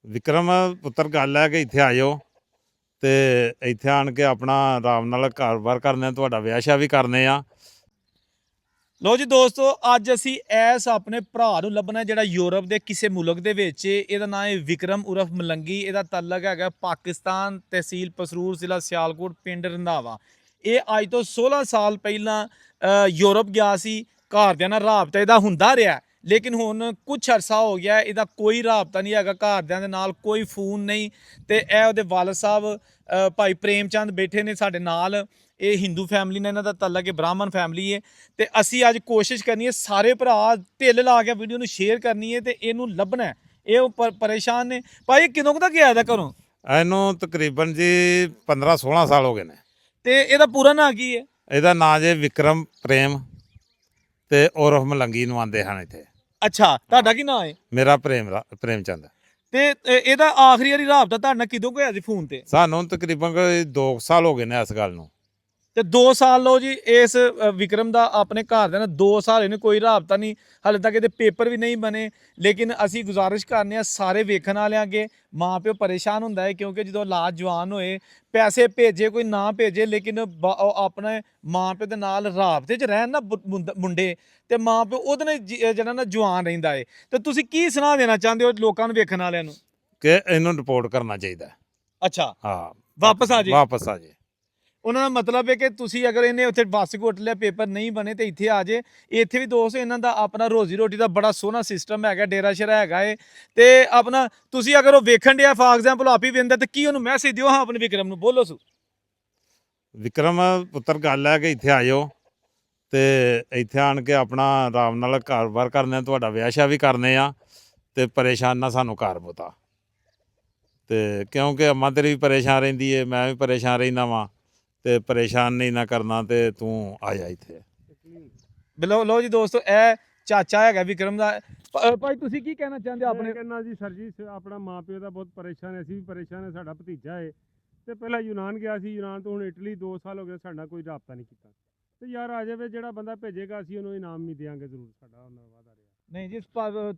ਵਿਕਰਮ ਪੁੱਤਰ ਗੱਲ ਹੈ ਕਿ ਇੱਥੇ ਆ ਜਾਓ ਤੇ ਇੱਥੇ ਆਣ ਕੇ ਆਪਣਾ ਆਰਾਮ ਨਾਲ ਘਰ-ਬਾਰ ਕਰਨੇ, ਤੁਹਾਡਾ ਵਿਆਹ ਸ਼ਾਦੀ ਵੀ ਕਰਨੇ ਆ। ਲੋ ਜੀ ਦੋਸਤੋ, ਅੱਜ ਅਸੀਂ ਐਸ ਆਪਣੇ ਭਰਾ ਨੂੰ ਲੱਭਣਾ ਜਿਹੜਾ ਯੂਰਪ ਦੇ ਕਿਸੇ ਮੁਲਕ ਦੇ ਵਿੱਚ। ਇਹਦਾ ਨਾਮ ਹੈ ਵਿਕਰਮ ਉਰਫ ਮਲੰਗੀ। ਇਹਦਾ ਤਾਲੁਕ ਹੈਗਾ ਪਾਕਿਸਤਾਨ, ਤਹਿਸੀਲ ਪਸਰੂਰ, ਜ਼ਿਲ੍ਹਾ ਸਿਆਲਕੋਟ, ਪਿੰਡ ਰੰਧਾਵਾ। ਇਹ ਅੱਜ ਤੋਂ 16 ਸਾਲ ਪਹਿਲਾਂ ਯੂਰਪ ਗਿਆ ਸੀ। ਘਰਦਿਆਂ ਨਾਲ ਰਾਬਤਾ ਇਹਦਾ ਹੁੰਦਾ ਰਿਹਾ, ਲੇਕਿਨ ਹੁਣ ਕੁਝ ਅਰਸਾ ਹੋ ਗਿਆ ਇਹਦਾ ਕੋਈ ਰਾਬਤਾ ਨਹੀਂ ਹੈਗਾ ਘਰਦਿਆਂ ਦੇ ਨਾਲ, ਕੋਈ ਫੋਨ ਨਹੀਂ। ਤੇ ਇਹ ਉਹਦੇ ਵਾਲਦ ਸਾਹਿਬ ਭਾਈ ਪ੍ਰੇਮ ਚੰਦ ਬੈਠੇ ਨੇ ਸਾਡੇ ਨਾਲ। ਇਹ ਹਿੰਦੂ ਫੈਮਿਲੀ ਨਾਲ ਇਹਨਾਂ ਦਾ ਤਾਲੁਕ ਹੈ, ਬ੍ਰਾਹਮਣ ਫੈਮਿਲੀ ਹੈ। ਤੇ ਅਸੀਂ ਅੱਜ ਕੋਸ਼ਿਸ਼ ਕਰਨੀ ਹੈ, ਸਾਰੇ ਭਰਾ ਢਿੱਲ ਲਾ ਕੇ ਵੀਡੀਓ ਨੂੰ ਸ਼ੇਅਰ ਕਰਨੀ ਹੈ ਤੇ ਇਹਨੂੰ ਲੱਭਣਾ। ਇਹ ਪਰੇਸ਼ਾਨ ਨੇ ਭਾਈ। ਕਿਦੋਂ ਤੱਕ ਗਿਆ ਇਹਦਾ ਘਰੋਂ? ਇਹਨੂੰ ਤਕਰੀਬਨ ਜੀ 15-16 ਸਾਲ ਹੋ ਗਏ ਨੇ। ਤੇ ਇਹਦਾ ਪੂਰਾ ਨਾਂ ਕੀ ਹੈ? ਇਹਦਾ ਨਾਂ ਜੇ ਵਿਕਰਮ ਪ੍ਰੇਮ ਤੇ ਉਰਫ ਮਲੰਗੀ ਨੂੰ ਆਂਦੇ ਹਨ ਇੱਥੇ। ਅੱਛਾ, ਤੁਹਾਡਾ ਕੀ ਨਾਂ ਹੈ? ਮੇਰਾ ਪ੍ਰੇਮ ਚੰਦ। ਤੇ ਇਹਦਾ ਆਖਰੀ ਵਾਰੀ ਰਾਬਤਾ ਤੁਹਾਡੇ ਨਾਲ ਕਿਦੋਂ ਹੋਇਆ ਸੀ ਫੋਨ ਤੇ? ਸਾਨੂੰ ਤਕਰੀਬਨ 2 ਸਾਲ ਹੋ ਗਏ ਨੇ ਇਸ ਗੱਲ ਨੂੰ। ਤੇ 2 ਸਾਲ ਲੋ ਜੀ ਇਸ ਵਿਕਰਮ ਦਾ ਆਪਣੇ ਘਰ ਦੇ ਨਾਲ 2 ਸਾਲ ਇਹਨੇ ਕੋਈ ਰਾਬਤਾ ਨਹੀਂ, ਹਾਲੇ ਤੱਕ ਇਹਦੇ ਪੇਪਰ ਵੀ ਨਹੀਂ ਬਣੇ। ਲੇਕਿਨ ਅਸੀਂ ਗੁਜ਼ਾਰਿਸ਼ ਕਰਨੇ ਆ ਸਾਰੇ ਵੇਖਣ ਵਾਲਿਆਂ ਅੱਗੇ, ਮਾਂ ਪਿਓ ਪਰੇਸ਼ਾਨ ਹੁੰਦਾ ਹੈ ਕਿਉਂਕਿ ਜਦੋਂ ਔਲਾਦ ਜਵਾਨ ਹੋਏ, ਪੈਸੇ ਭੇਜੇ ਕੋਈ ਨਾ ਭੇਜੇ, ਲੇਕਿਨ ਆਪਣੇ ਮਾਂ ਪਿਓ ਦੇ ਨਾਲ ਰਾਬਤੇ 'ਚ ਰਹਿਣ ਨਾ ਮੁੰਡੇ, ਤੇ ਮਾਂ ਪਿਓ ਉਹਦੇ ਨਾਲ ਜਿਹੜਾ ਨਾ ਜਵਾਨ ਰਹਿੰਦਾ ਹੈ। ਤੇ ਤੁਸੀਂ ਕੀ ਸੁਣਾ ਦੇਣਾ ਚਾਹੁੰਦੇ ਹੋ ਲੋਕਾਂ ਨੂੰ, ਵੇਖਣ ਵਾਲਿਆਂ ਨੂੰ? ਕਿ ਇਹਨੂੰ ਰਿਪੋਰਟ ਕਰਨਾ ਚਾਹੀਦਾ। ਅੱਛਾ, ਹਾਂ, ਵਾਪਸ ਆ ਜੇ। ਵਾਪਸ ਆ ਜੇ। ਉਹਨਾਂ ਦਾ ਮਤਲਬ ਹੈ ਕਿ ਤੁਸੀਂ ਅਗਰ ਇਹਨੇ ਉੱਥੇ ਬੱਸ ਘੁੱਟ ਲਿਆ, ਪੇਪਰ ਨਹੀਂ ਬਣੇ, ਤੇ ਇੱਥੇ ਆ ਜੇ। ਇੱਥੇ ਵੀ ਦੋਸਤੋ ਇਹਨਾਂ ਦਾ ਆਪਣਾ ਰੋਜ਼ੀ ਰੋਟੀ ਦਾ ਬੜਾ ਸੋਹਣਾ ਸਿਸਟਮ ਹੈਗਾ, ਡੇਰਾ ਸ਼ੇਰਾ ਹੈਗਾ ਏ। ਤੇ ਆਪਣਾ ਤੁਸੀਂ ਅਗਰ ਉਹ ਵੇਖਣ ਡਿਆ ਫਾਰ ਐਗਜ਼ਾਮਪਲ ਆਪ ਹੀ ਵੇਂਦਾ, ਤੇ ਕੀ ਉਹਨੂੰ ਮੈਸੇਜ ਦਿਓ ਹਾਂ ਆਪਣੇ ਵਿਕਰਮ ਨੂੰ, ਬੋਲੋ ਸੂ। ਵਿਕਰਮ ਪੁੱਤਰ ਗੱਲ ਹੈ ਕਿ ਇੱਥੇ ਆ ਜਾਓ ਤੇ ਇੱਥੇ ਆਣ ਕੇ ਆਪਣਾ ਆਰਾਮ ਨਾਲ ਘਰ-ਬਾਰ ਕਰਨੇ, ਤੁਹਾਡਾ ਵਿਆਹ ਸ਼ਾਦੀ ਵੀ ਕਰਨੇ ਆ। ਤੇ ਪਰੇਸ਼ਾਨ ਨਾ ਸਾਨੂੰ ਘਰ ਬੋਤਾ, ਤੇ ਕਿਉਂਕਿ ਅੰਮਾ ਤੇਰੀ ਵੀ ਪਰੇਸ਼ਾਨ ਰਹਿੰਦੀ ਏ, ਮੈਂ ਵੀ ਪਰੇਸ਼ਾਨ ਰਹਿੰਦਾ ਵਾਂ। ਤੇ ਪਰੇਸ਼ਾਨ ਨਹੀਂ ਨਾ ਕਰਨਾ, ਤੇ ਤੂੰ ਆ ਜਾ ਇੱਥੇ। ਲੋ ਜੀ ਦੋਸਤੋ, ਇਹ ਚਾਚਾ ਹੈਗਾ ਵਿਕਰਮ ਦਾ। ਭਾਈ ਤੁਸੀਂ ਕੀ ਕਹਿਣਾ ਚਾਹੁੰਦੇ ਆਪਣੇ? ਕਹਿੰਦਾ ਜੀ ਸਰ ਜੀ, ਆਪਣਾ ਮਾਂ ਪਿਓ ਦਾ ਬਹੁਤ ਪਰੇਸ਼ਾਨ ਹੈ, ਅਸੀਂ ਵੀ ਪਰੇਸ਼ਾਨ ਹੈ। ਸਾਡਾ ਭਤੀਜਾ ਹੈ ਤੇ ਪਹਿਲਾਂ ਯੂਨਾਨ ਗਿਆ ਸੀ, ਯੂਨਾਨ ਤੋਂ ਹੁਣ ਇਟਲੀ 2 ਸਾਲ ਹੋ ਗਏ, ਸਾਡਾ ਕੋਈ ਰਾਬਤਾ ਨਹੀਂ ਕੀਤਾ। ਤੇ ਯਾਰ ਆ ਜਾਵੇ, ਜਿਹੜਾ ਬੰਦਾ ਭੇਜੇਗਾ ਅਸੀਂ ਉਹਨੂੰ ਇਨਾਮ ਵੀ ਦੇਵਾਂਗੇ ਜ਼ਰੂਰ, ਸਾਡਾ ਉਹਨਾਂ ਵਾਦਾ ਰਿਹਾ। ਨਹੀਂ ਜੀ,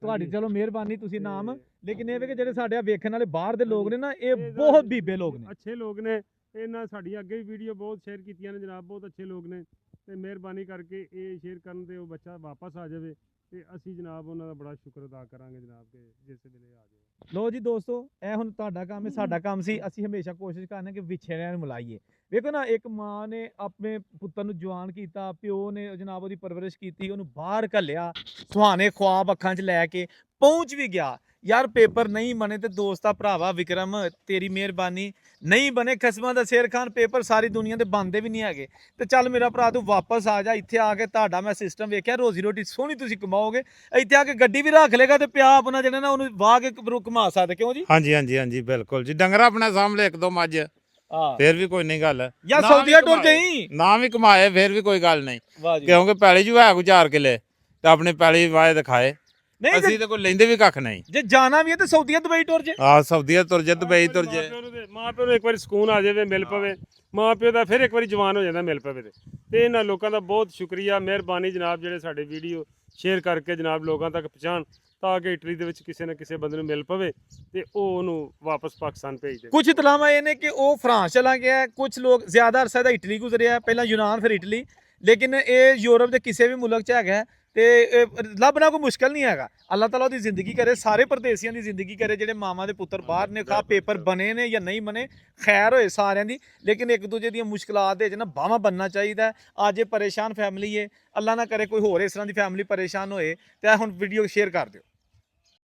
ਤੁਹਾਡੀ ਚਲੋ ਮਿਹਰਬਾਨੀ, ਤੁਸੀਂ ਨਾਮ। ਲੇਕਿਨ ਇਹ ਵੀ ਕਿ ਜਿਹੜੇ ਸਾਡੇ ਵੇਖਣ ਵਾਲੇ ਬਾਹਰ ਦੇ ਲੋਕ ਨੇ ਨਾ, ਇਹ ਬਹੁਤ ਬੀਬੇ ਲੋਕ ਨੇ, ਅੱਛੇ ਲੋਕ ਨੇ। ਇਹਨਾਂ ਸਾਡੀਆਂ ਅੱਗੇ ਵੀ ਵੀਡੀਓ ਬਹੁਤ ਸ਼ੇਅਰ ਕੀਤੀਆਂ ਨੇ ਜਨਾਬ, ਬਹੁਤ ਅੱਛੇ ਲੋਕ ਨੇ। ਤੇ ਮਿਹਰਬਾਨੀ ਕਰਕੇ ਇਹ ਸ਼ੇਅਰ ਕਰਨ ਤੇ ਉਹ ਬੱਚਾ ਵਾਪਸ ਆ ਜਾਵੇ, ਤੇ ਅਸੀਂ ਜਨਾਬ ਉਹਨਾਂ ਦਾ ਬੜਾ ਸ਼ੁਕਰ ਅਦਾ ਕਰਾਂਗੇ ਜਨਾਬ, ਕਿ ਜਿਸ ਵੇਲੇ ਆ ਜਾਵੇ। ਲੋ ਜੀ ਦੋਸਤੋ, ਇਹ ਹੁਣ ਤੁਹਾਡਾ ਕੰਮ ਹੈ, ਸਾਡਾ ਕੰਮ ਸੀ। ਅਸੀਂ ਹਮੇਸ਼ਾ ਕੋਸ਼ਿਸ਼ ਕਰਨੇ ਕਿ ਵਿਛੜਿਆਂ ਨੂੰ ਮਿਲਾਈਏ। ਵੇਖੋ ਨਾ, ਇੱਕ ਮਾਂ ਨੇ ਆਪਣੇ ਪੁੱਤਰ ਨੂੰ ਜਵਾਨ ਕੀਤਾ, ਪਿਓ ਨੇ ਜਨਾਬ ਉਹਦੀ ਪਰਵਰਿਸ਼ ਕੀਤੀ, ਉਹਨੂੰ ਬਾਹਰ ਘੱਲਿਆ, ਸੁਹਾਣੇ ਖੁਆਬ ਅੱਖਾਂ 'ਚ ਲੈ ਕੇ ਪਹੁੰਚ ਵੀ ਗਿਆ। ਯਾਰ ਪੇਪਰ ਨਹੀਂ ਬਣੇ ਤੇ ਦੋਸਤਾ ਭਰਾਵਾ ਵਿਕਰਮ ਤੇਰੀ ਮਿਹਰਬਾਨੀ, ਨਹੀਂ ਬਣੇ ਖਸਮਾਂ ਦਾ ਸਿਰ ਖਾਨ, ਪੇਪਰ ਸਾਰੀ ਦੁਨੀਆ ਦੇ ਬਣਦੇ ਵੀ ਨਹੀਂ ਹੈਗੇ। ਤੇ ਚੱਲ ਮੇਰਾ ਭਰਾ ਤੂੰ ਵਾਪਸ ਆ ਜਾ। ਇੱਥੇ ਆ ਕੇ ਤੁਹਾਡਾ ਮੈਂ ਸਿਸਟਮ ਵੇਖਿਆ, ਰੋਜ਼ੀ ਰੋਟੀ ਸੋਹਣੀ ਤੁਸੀਂ ਕਮਾਓਗੇ। ਇੱਥੇ ਆ ਕੇ ਗੱਡੀ ਵੀ ਰੱਖ ਲੇਗਾ ਤੇ ਪਿਆ ਆਪਣਾ ਜਿਹੜਾ ਨਾ ਉਹਨੂੰ ਵਾਹ ਕੇ ਘੁਮਾ ਸਕਦੇ, ਕਿਉਂ ਜੀ? ਹਾਂਜੀ ਹਾਂਜੀ ਹਾਂਜੀ, ਬਿਲਕੁਲ ਜੀ। ਡੰਗਰ ਆਪਣੇ ਸਾਹਮਣੇ 1-2 ਮੱਝ, ਫੇਰ ਵੀ ਕੋਈ ਨਹੀਂ ਗੱਲ। ਯਾ ਸੌਦੀਆ ਟੁਰ ਜਾਈ, ਨਾ ਵੀ ਕਮਾਏ ਫੇਰ ਵੀ ਕੋਈ ਗੱਲ ਨਹੀਂ, ਵਾਹ ਜੀ। ਕਿਉਂਕਿ ਪੈਲੀ ਜੂ ਹੈ ਕੋਈ 4 ਕਿੱਲੇ, ਤੇ ਆਪਣੀ ਪੈਲੀ ਵਾਏ ਦਿਖਾਏ। ਨਹੀਂ ਅਸੀਂ ਤਾਂ ਕੋਈ ਲੈਂਦੇ ਵੀ ਕੱਖ ਨਹੀਂ। ਜੇ ਜਾਣਾ ਵੀ ਹੈ ਤੇ ਸੌਦੀਆ ਦੁਬਈ ਟੁਰ ਜੇ। ਸਊਦੀਆ ਤੁਰ ਜੇ, ਦੁਬਈ ਤੁਰ ਜੇ। ਮਾਂ ਪਿਓ ਨੂੰ ਇੱਕ ਵਾਰੀ ਸਕੂਨ ਆ ਜਾਵੇ, ਮਿਲ ਪਵੇ ਮਾਂ ਪਿਓ ਦਾ, ਫਿਰ ਇੱਕ ਵਾਰੀ ਜਵਾਨ ਹੋ ਜਾਂਦਾ, ਮਿਲ ਪਵੇ। ਤੇ ਇਹਨਾਂ ਲੋਕਾਂ ਦਾ ਬਹੁਤ ਸ਼ੁਕਰੀਆ, ਮਿਹਰਬਾਨੀ ਜਨਾਬ, ਜਿਹੜੇ ਸਾਡੇ ਵੀਡੀਓ ਸ਼ੇਅਰ ਕਰਕੇ ਜਨਾਬ ਲੋਕਾਂ ਤੱਕ ਪਹੁੰਚਾਉਣ, ਤਾਂ ਕਿ ਇਟਲੀ ਦੇ ਵਿੱਚ ਕਿਸੇ ਨਾ ਕਿਸੇ ਬੰਦੇ ਨੂੰ ਮਿਲ ਪਵੇ ਤੇ ਉਹ ਉਹਨੂੰ ਵਾਪਸ ਪਾਕਿਸਤਾਨ ਭੇਜ ਦੇ। ਕੁਝ ਇਤਲਾਵਾਂ ਇਹ ਨੇ ਕਿ ਉਹ ਫਰਾਂਸ ਚਲਾ ਗਿਆ, ਕੁਝ ਲੋਕ ਜ਼ਿਆਦਾ ਅਰਸਾ ਦਾ ਇਟਲੀ ਗੁਜ਼ਰਿਆ, ਪਹਿਲਾਂ ਯੂਨਾਨ ਫਿਰ ਇਟਲੀ। ਲੇਕਿਨ ਇਹ ਯੂਰਪ ਦੇ ਕਿਸੇ ਵੀ ਮੁਲਕ 'ਚ ਹੈਗਾ ਤੇ ਲੱਭਣਾ ਕੋਈ ਮੁਸ਼ਕਲ ਨਹੀਂ ਹੈਗਾ। ਅੱਲਾਹ ਤਾਲਾ ਉਹਦੀ ਜ਼ਿੰਦਗੀ ਕਰੇ, ਸਾਰੇ ਪਰਦੇਸੀਆਂ ਦੀ ਜ਼ਿੰਦਗੀ ਕਰੇ, ਜਿਹੜੇ ਮਾਵਾਂ ਦੇ ਪੁੱਤਰ ਬਾਹਰ ਨੇ, ਖਾ ਪੇਪਰ ਬਣੇ ਨੇ ਜਾਂ ਨਹੀਂ ਬਣੇ, ਖੈਰ ਹੋਏ ਸਾਰਿਆਂ ਦੀ। ਲੇਕਿਨ ਇੱਕ ਦੂਜੇ ਦੀਆਂ ਮੁਸ਼ਕਲਾਂ ਦੇ ਨਾ ਬਾਹਾਂ ਬਣਨਾ ਚਾਹੀਦਾ। ਅੱਜ ਇਹ ਪਰੇਸ਼ਾਨ ਫੈਮਿਲੀ ਹੈ, ਅੱਲਾਹ ਨਾ ਕਰੇ ਕੋਈ ਹੋਰ ਇਸ ਤਰ੍ਹਾਂ ਦੀ ਫੈਮਿਲੀ ਪਰੇਸ਼ਾਨ ਹੋਏ। ਤੇ ਹੁਣ ਵੀਡੀਓ ਸ਼ੇਅਰ ਕਰ ਦਿਓ।